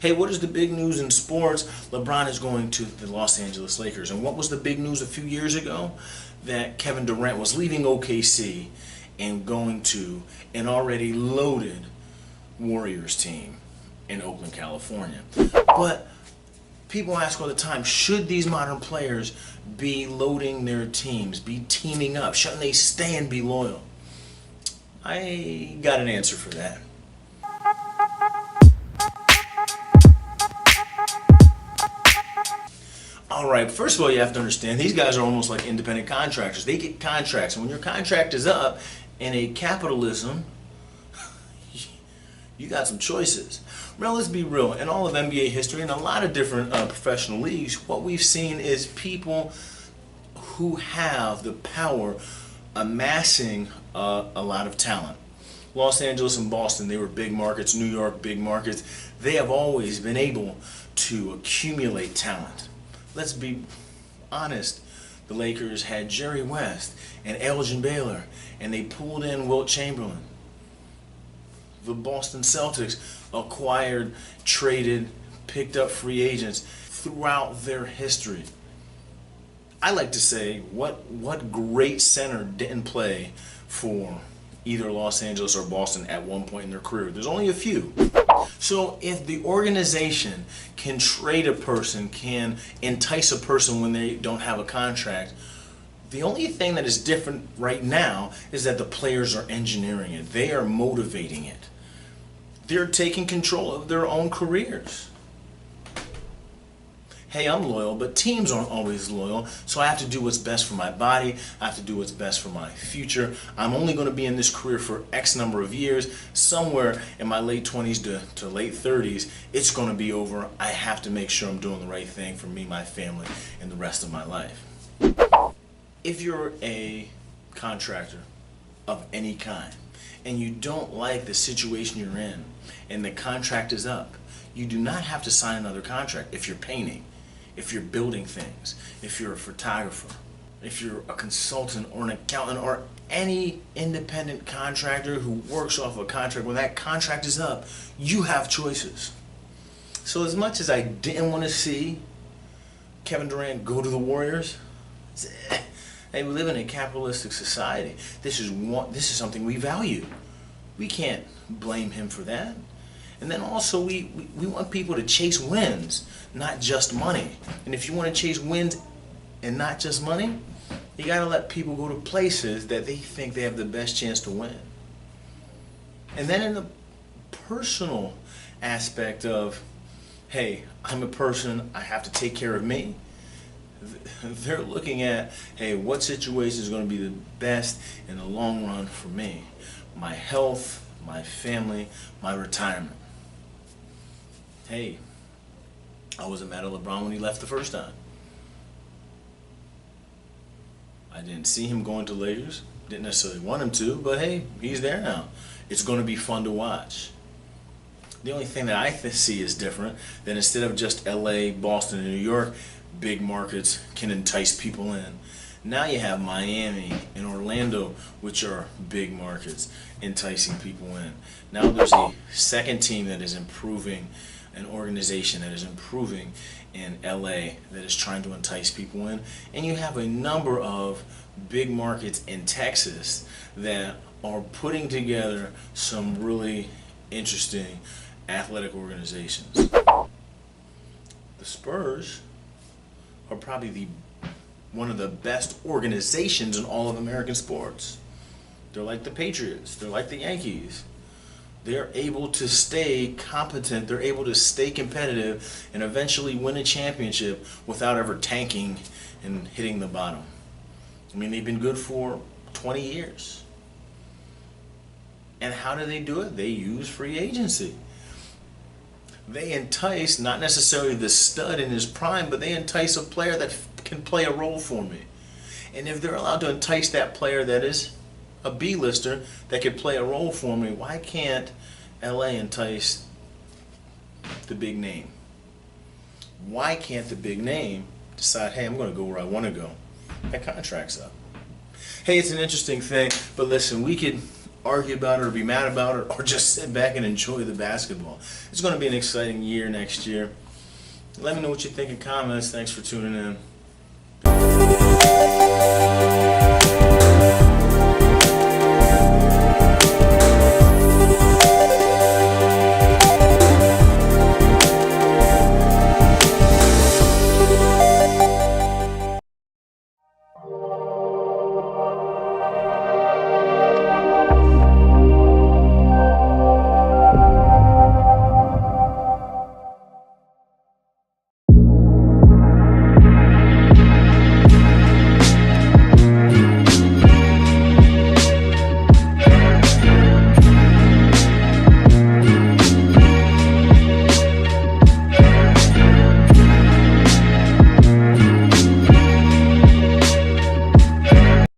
Hey, what is the big news in sports? LeBron is going to the Los Angeles Lakers. And what was the big news a few years ago? That Kevin Durant was leaving OKC and going to an already loaded Warriors team in Oakland, California. But people ask all the time, should these modern players be loading their teams, be teaming up? Shouldn't they stay and be loyal? I got an answer for that. All right, first of all, you have to understand these guys are almost like independent contractors. They get contracts, and when your contract is up in a capitalism, you got some choices. Now, let's be real. In all of NBA history and a lot of different professional leagues, what we've seen is people who have the power amassing a lot of talent. Los Angeles and Boston, they were big markets. New York, big markets. They have always been able to accumulate talent. Let's be honest. The Lakers had Jerry West and Elgin Baylor, and they pulled in Wilt Chamberlain. The Boston Celtics acquired, traded, picked up free agents throughout their history. I like to say, what great center didn't play for either Los Angeles or Boston at one point in their career? There's only a few. So if the organization can trade a person, can entice a person when they don't have a contract, the only thing that is different right now is that the players are engineering it. They are motivating it. They're taking control of their own careers. Hey, I'm loyal, but teams aren't always loyal, so I have to do what's best for my body. I have to do what's best for my future. I'm only going to be in this career for X number of years. Somewhere in my late 20s to late 30s, it's going to be over. I have to make sure I'm doing the right thing for me, my family, and the rest of my life. If you're a contractor of any kind, and you don't like the situation you're in, and the contract is up, you do not have to sign another contract. If you're painting, if you're building things, if you're a photographer, if you're a consultant or an accountant or any independent contractor who works off a contract, when that contract is up, you have choices. So as much as I didn't want to see Kevin Durant go to the Warriors, hey, we live in a capitalistic society. This is something we value. We can't blame him for that. And then also we want people to chase wins, not just money. And if you want to chase wins and not just money, you got to let people go to places that they think they have the best chance to win. And then in the personal aspect of, hey, I'm a person, I have to take care of me. They're looking at, hey, what situation is going to be the best in the long run for me? My health, my family, my retirement. Hey, I wasn't mad at LeBron when he left the first time. I didn't see him going to Lakers. Didn't necessarily want him to, but hey, he's there now. It's going to be fun to watch. The only thing that I see is different than instead of just LA, Boston, and New York, big markets can entice people in. Now you have Miami and Orlando, which are big markets, enticing people in. Now there's a second team that is improving, an organization that is improving in LA that is trying to entice people in. And you have a number of big markets in Texas that are putting together some really interesting athletic organizations. The Spurs are probably one of the best organizations in all of American sports. They're like the Patriots. They're like the Yankees. They're able to stay competent. They're able to stay competitive and eventually win a championship without ever tanking and hitting the bottom. I mean, they've been good for 20 years. And how do they do it? They use free agency. They entice not necessarily the stud in his prime, but they entice a player that can play a role for me. And if they're allowed to entice that player that is a B-lister that could play a role for me, why can't LA entice the big name? Why can't the big name decide, hey, I'm going to go where I want to go? That contract's up. Hey, it's an interesting thing, but listen, we could argue about it or be mad about it or just sit back and enjoy the basketball. It's going to be an exciting year next year. Let me know what you think in comments. Thanks for tuning in.